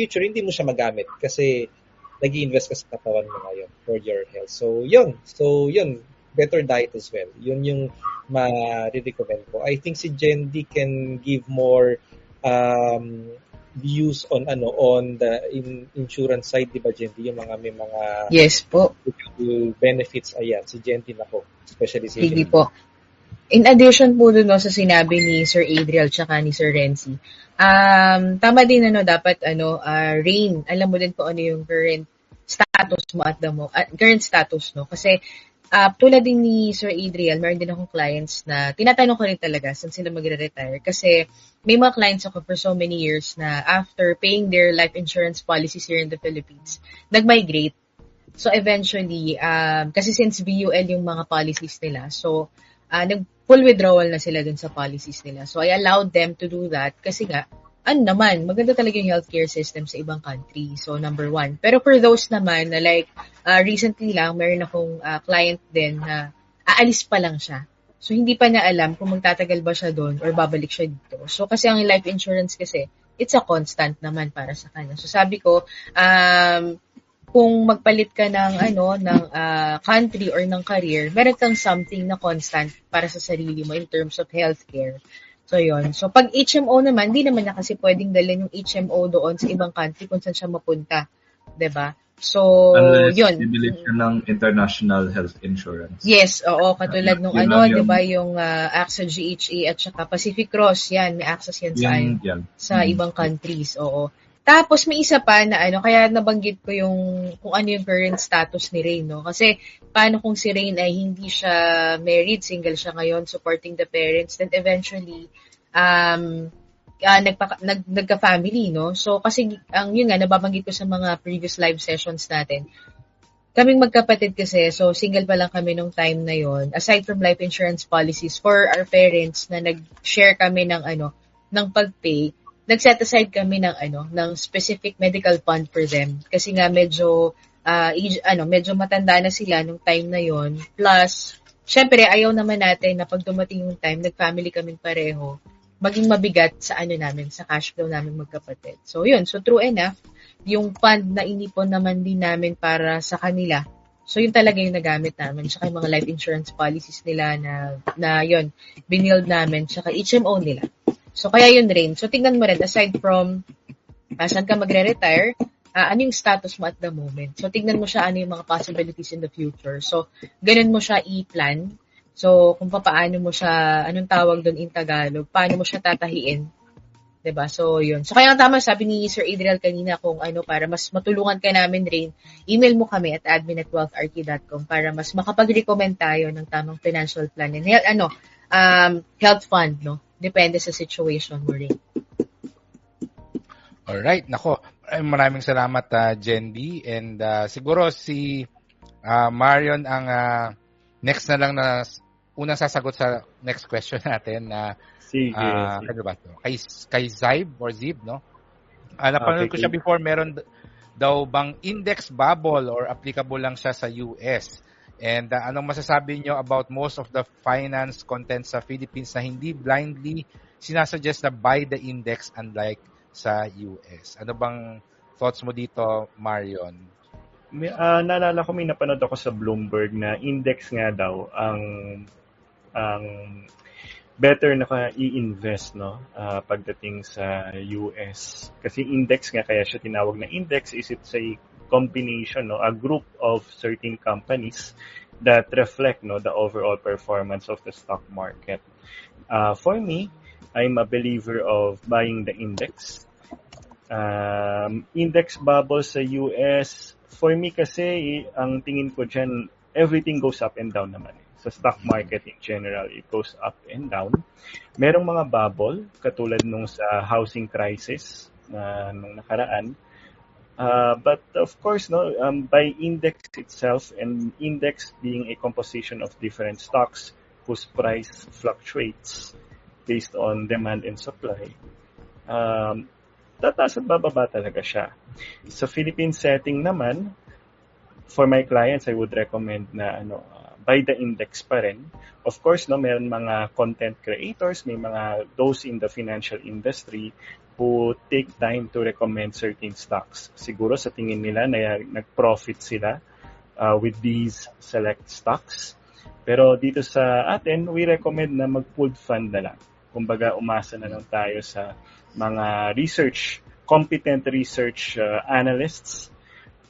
future, hindi mo siya magamit kasi nag-i-invest ka sa katawan mo ngayon for your health. So, yun. Better diet as well. Yun yung ma-recommend ko. I think si Jendi can give more views on the insurance side, di ba, Jendi? Yung may mga yes po. benefits. Ayan, si Jendi na po. Especially si Sige Jendi. po. In addition po dun sa sinabi ni Sir Adriel tsaka ni Sir Renzi, tama din dapat Rain, alam mo din po ano yung current status mo current status, no? Kasi tulad din ni Sir Adriel, meron din akong clients na tinatanong ko rin talaga saan sila magre-retire kasi may mga clients ako for so many years na after paying their life insurance policies here in the Philippines, nag-migrate. So eventually, kasi since VUL yung mga policies nila, so full withdrawal na sila dun sa policies nila. So, I allowed them to do that kasi nga, maganda talaga yung healthcare system sa ibang country. So, number one. Pero for those naman na recently lang, meron akong client din na aalis pa lang siya. So, hindi pa niya alam kung magtatagal ba siya doon or babalik siya dito. So, kasi ang life insurance kasi, it's a constant naman para sa kanya. So, sabi ko, kung magpalit ka ng country or ng career, meron kang something na constant para sa sarili mo in terms of healthcare. So, yun. So, pag HMO naman, di naman na kasi pwedeng dalhin yung HMO doon sa ibang country kung saan siya mapunta. 'Di ba? So, unless yun. bibili siya ng international health insurance. Yes, oo. Katulad nung di ba, yung AXA GHA at saka Pacific Cross, yan. May access yan sa ibang countries, oo. Tapos may isa pa na kaya nabanggit ko yung kung ano yung current status ni Rain, no? Kasi paano kung si Rain ay hindi siya married, single siya ngayon, supporting the parents, then eventually nagka-family, no? So kasi yun nga nababanggit ko sa mga previous live sessions natin. Kaming magkapatid kasi, so single pa lang kami nung time na yon. Aside from life insurance policies for our parents na nag-share kami ng ng pag-pay, nag-set aside kami ng specific medical fund for them kasi nga medyo medyo matanda na sila nung time na yon. Plus, syempre ayaw naman natin na pag dumating yung time, nag-family kaming pareho, maging mabigat sa namin, sa cash flow namin magkapatid. So yun, so true enough, yung fund na inipon naman din namin para sa kanila. So yun talaga yung nagamit namin, tsaka yung mga life insurance policies nila na yun, binild namin, tsaka HMO nila. So, kaya yun rin. So, tingnan mo rin, aside from saan ka magre-retire, ano yung status mo at the moment. So, tingnan mo siya ano yung mga possibilities in the future. So, ganun mo siya i-plan. So, kung paano mo siya, anong tawag doon in Tagalog, paano mo siya tatahiin. 'Di ba? So, yun. So, kaya tama, sabi ni Sir Adriel kanina kung para mas matulungan ka namin rin, email mo kami at admin@wealthrk.com para mas makapag-recommend tayo ng tamang financial plan and health fund, no? Depende sa situation mo rin. Alright, nako. Maraming salamat, Jendi. And siguro si Marion ang next na lang na unang sasagot sa next question natin na sige. Ano ba to? Kay Zib or Zib, no? Napanood ko siya before, meron daw bang index bubble or applicable lang siya sa US? And anong masasabi nyo about most of the finance content sa Philippines na hindi blindly sinasuggest na buy the index unlike sa US? Ano bang thoughts mo dito, Marion? Naalala ko may napanood ako sa Bloomberg na index nga daw ang better na i-invest, no, pagdating sa US. Kasi index nga, kaya siya tinawag na index, is it's a combination, no, a group of certain companies that reflect, no, the overall performance of the stock market. For me, I'm a believer of buying the index. Index bubble sa US, for me kasi, ang tingin ko dyan, everything goes up and down naman. Sa stock market in general, it goes up and down. Merong mga bubble, katulad nung sa housing crisis nung nakaraan. But of course, no, by index itself, and index being a composition of different stocks whose price fluctuates based on demand and supply, tataas at bababa talaga siya. Sa Philippine setting naman, for my clients, I would recommend na buy the index pa rin. Of course, no, meron mga content creators, may mga those in the financial industry who take time to recommend certain stocks. Siguro sa tingin nila na nag-profit sila with these select stocks. Pero dito sa atin, we recommend na mag-pooled fund na lang. Kumbaga, umasa na lang tayo sa mga competent research analysts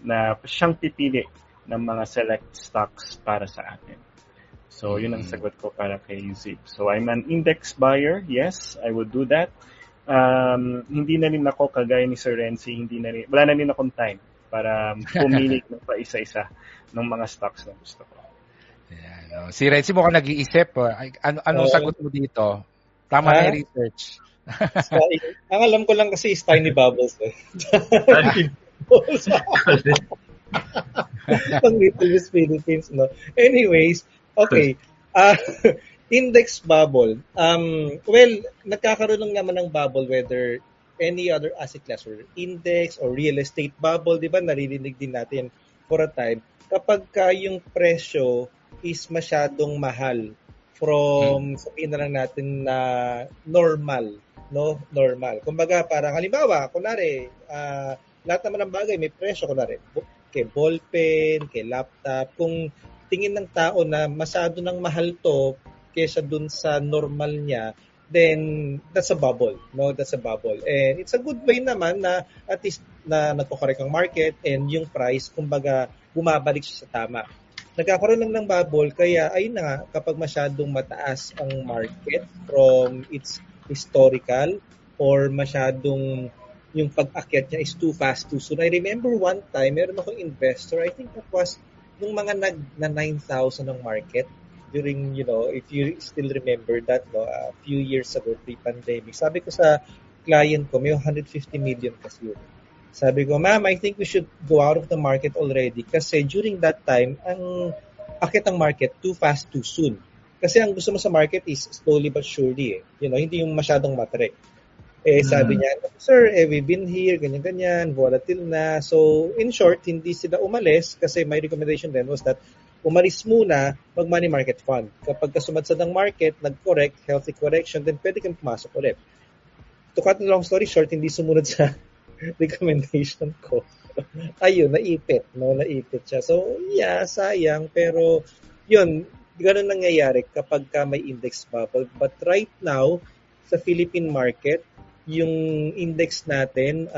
na siyang pipili ng mga select stocks para sa atin. So, yun ang sagot ko para kay Zip. So, I'm an index buyer. Yes, I would do that. Hindi na rin ako, kagaya ni Sir Renzi, wala na rin akong time para pumili ng pa isa-isa ng mga stocks na gusto ko. Yeah, Si Renzi mukhang nag-iisip. Anong sagot mo dito? Tama na yung research. Ang alam ko lang kasi is Tiny Bubbles. Tiny Bubbles. Ang Little Miss Philippines, no? Anyways, okay. Index bubble. Well, nagkakaroon lang naman ng bubble whether any other asset class or index or real estate bubble, di ba? Naririnig din natin for a time. Kapag yung presyo is masyadong mahal from, sabihin na lang natin na normal, no? Normal. Kumbaga, parang halimbawa, kunwari, lahat naman ng bagay may presyo, kunwari, kay ballpen, kay laptop. Kung tingin ng tao na masyado nang mahal to, kesa dun sa normal niya, then that's a bubble, no? That's a bubble. And it's a good way naman na at least na nagko-correct ang market and yung price, kumbaga, bumabalik siya sa tama. Nagkakaroon lang ng bubble, kaya ayun na nga, kapag masyadong mataas ang market from its historical or masyadong yung pag-akyat niya is too fast, too soon. I remember one time, meron akong investor, I think that was nung mga na 9,000 ang market, during, if you still remember that, no, a few years ago, pre-pandemic. Sabi ko sa client ko, may 150 million kasi yun. Sabi ko, ma'am, I think we should go out of the market already kasi during that time, ang akit ang market, too fast, too soon. Kasi ang gusto mo sa market is slowly but surely. Hindi yung masyadong matrek. Sabi niya, sir, we've been here, ganyan-ganyan, volatile na. So, in short, hindi sila umalis kasi my recommendation then was that umalis muna, mag-money market fund. Kapag kasumadsad ang market, nag-correct, healthy correction, then pwede kang pumasok ulit. To cut the long story short, hindi sumunod sa recommendation ko. Ayun, naipit siya. So, yeah, sayang. Pero, yun, ganun nangyayari kapag ka may index bubble. But right now, sa Philippine market, yung index natin,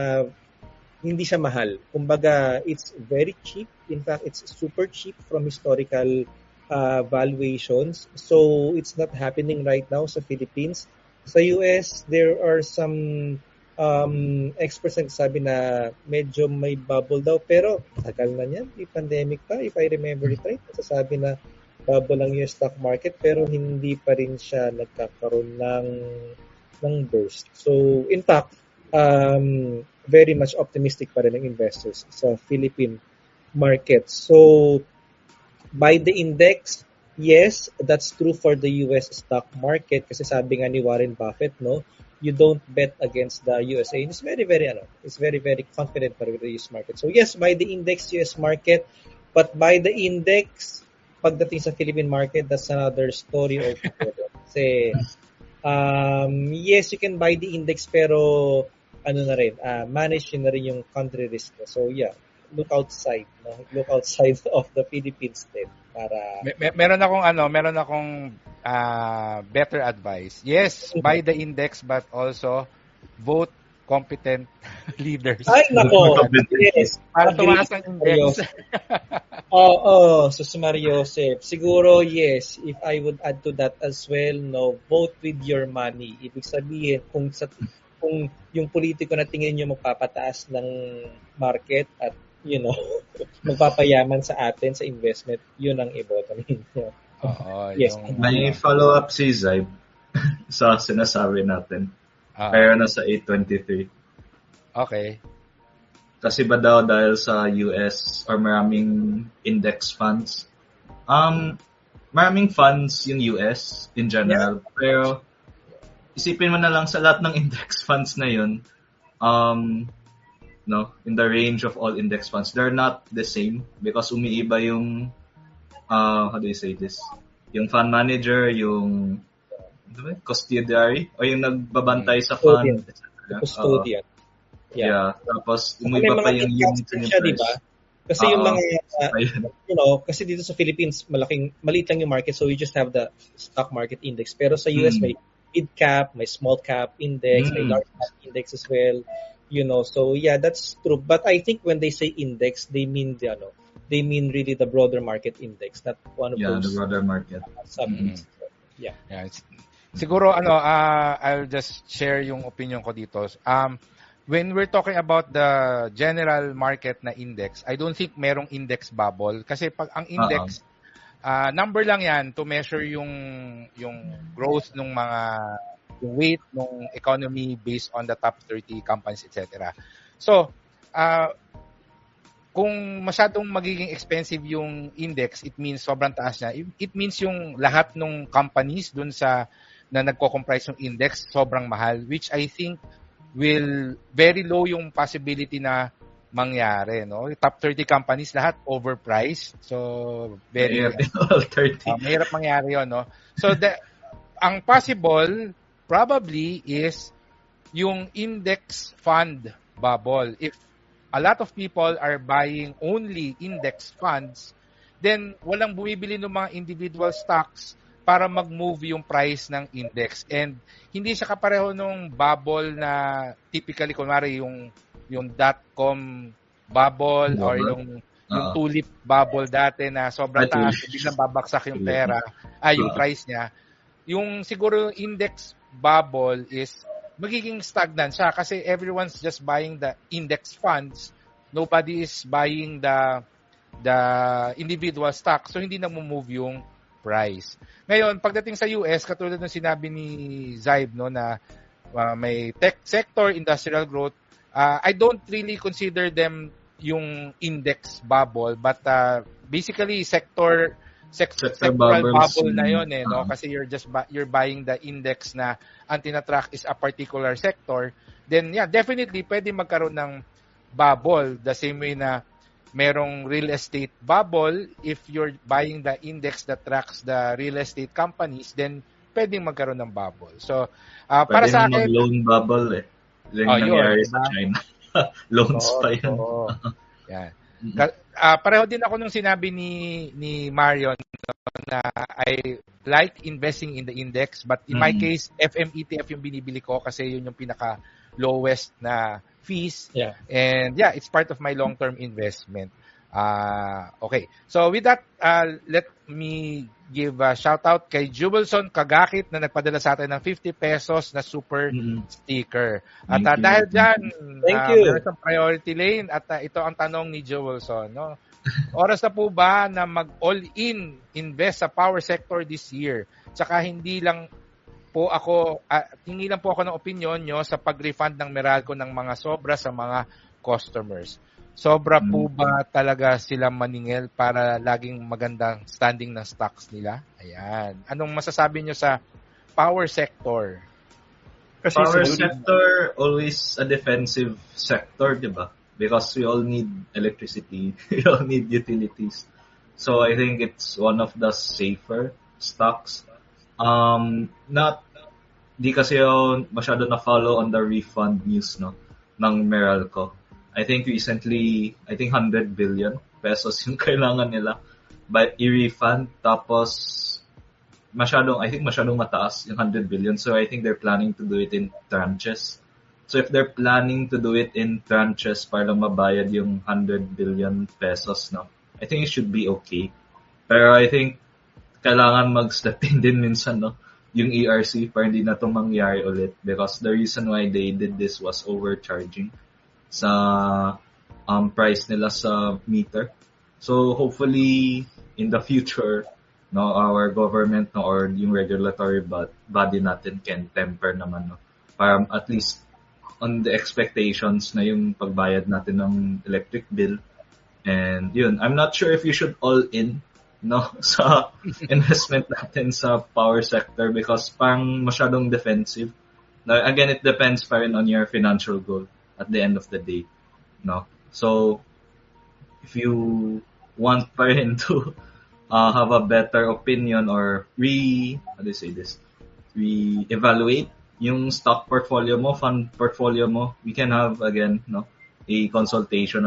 hindi siya mahal. Kumbaga, it's very cheap. In fact, it's super cheap from historical valuations. So, it's not happening right now sa Philippines. Sa US, there are some experts na sabi na medyo may bubble daw. Pero, tagal na yan. May pandemic pa. If I remember it right, nasasabi na bubble ang US stock market. Pero, hindi pa rin siya nagkakaroon ng burst. So, in fact, very much optimistic pa rin ang investors sa Philippine market. So, buy the index, yes, that's true for the US stock market kasi sabi nga ni Warren Buffett, no, you don't bet against the USA. It's very, very confident pa rin with the US market. So, yes, buy the index US market, but buy the index pagdating sa Philippine market, that's another story altogether. Kasi, yes, you can buy the index pero manage yun na rin yung country risk. So yeah, look outside of the Philippines din para meron akong better advice. Yes, buy the index but also vote competent leaders. Ay, nako. Yes. Para tumaas ang index. So Mario Joseph, siguro yes, if I would add to that as well, no, vote with your money. Ibig sabihin, kung yung politiko na tingin nyo magpapataas ng market at, magpapayaman sa atin sa investment, yun ang iboto ninyo. Yes. May follow-up si Zybe sa sinasabi natin. Pero nasa 823. Okay. Kasi ba daw dahil sa US or maraming index funds? Maraming funds yung US in general. Yeah. Pero isipin mo na lang sa lahat ng index funds na yun, in the range of all index funds, they're not the same because umiiba yung, how do you say this? Yung fund manager, yung custodiary, o yung nagbabantay sa fund, etc. custodian. Yeah. Tapos, May umiba pa mga yung discounts unit siya, di ba? Kasi yung mga, Ayun. kasi dito sa Philippines, maliit lang yung market, so we just have the stock market index. Pero sa US, may mid cap, may small cap index, may large cap index as well. So yeah, that's true. But I think when they say index, they mean they mean really the broader market index, not one of those. The broader market. Yeah. Siguro I'll just share yung opinion ko dito. When we're talking about the general market na index, I don't think merong index bubble kasi pag ang index number lang 'yan to measure yung growth ng mga weight ng economy based on the top 30 companies, etc. So, kung masyadong magiging expensive yung index, it means sobrang taas niya. It means yung lahat ng companies dun sa na nagko-comprise ng index sobrang mahal, which I think will very low yung possibility na mangyari, no? Top 30 companies lahat overpriced. So very mahirap mangyari 'yon, no? So ang possible probably is yung index fund bubble. If a lot of people are buying only index funds, then walang bumibili ng mga individual stocks para mag-move yung price ng index. And hindi siya kapareho nung bubble na typically, kunwari yung .com bubble or yung tulip bubble dati na sobrang taas, biglang babaksak yung pera, yung price niya. Yung siguro index bubble is magiging stagnant siya kasi everyone's just buying the index funds. Nobody is buying the individual stock. So hindi na move yung price. Ngayon, pagdating sa US, katulad ng sinabi ni Zaib, no, na may tech sector, industrial growth, I don't really consider them yung index bubble, but basically sectoral bubble na yon no, kasi you're buying the index na ang tinatrack is a particular sector. Then yeah, definitely pwede magkaroon ng bubble the same way na merong real estate bubble. If you're buying the index that tracks the real estate companies, then pwedeng magkaroon ng bubble. So, para sa akin, loan bubble yung nangyari sa China. Loans pa yun. Yan. Pareho din ako nung sinabi ni Marion na I like investing in the index, but in my case, FM ETF yung binibili ko kasi yun yung pinaka lowest na fees. Yeah. And yeah, it's part of my long-term investment. Okay. So with that, let me give a shout out kay Jubelson Kagakit na nagpadala sa atin ng 50 pesos na super sticker. At dahil dyan, meron sa priority lane at ito ang tanong ni Jubelson, no? Oras na po ba na mag-all-in invest sa power sector this year? Tsaka hindi lang po ako ng opinion nyo sa pag-refund ng Meralco ng mga sobra sa mga customers. Sobra po ba talaga sila maningil para laging magandang standing ng stocks nila? Ayan. Anong masasabi nyo sa power sector? Kasi power sector, always a defensive sector, di ba? Because we all need electricity. We all need utilities. So I think it's one of the safer stocks. Di kasi ako masyado na-follow on the refund news, no, ng Meralco. I think recently, 100 billion pesos yung kailangan nila but i-refund. Tapos, masyadong mataas yung 100 billion. So I think they're planning to do it in tranches. So if they're planning to do it in tranches para lang mabayad yung 100 billion pesos, no, I think it should be okay. Pero I think kailangan mag-step in din minsan, no, yung ERC para hindi na ito mangyari ulit. Because the reason why they did this was overcharging sa price nila sa meter. So hopefully in the future, no, our government, no, or yung regulatory body natin can temper naman, no, para at least on the expectations na yung pagbayad natin ng electric bill. And yun, I'm not sure if you should all in, no, sa investment natin sa power sector because parang masyadong defensive. Now, again, it depends pa rin on your financial goal at the end of the day, no. So if you want pa rin to have a better opinion or re-evaluate yung stock portfolio mo, fund portfolio mo, we can have again, no, a consultation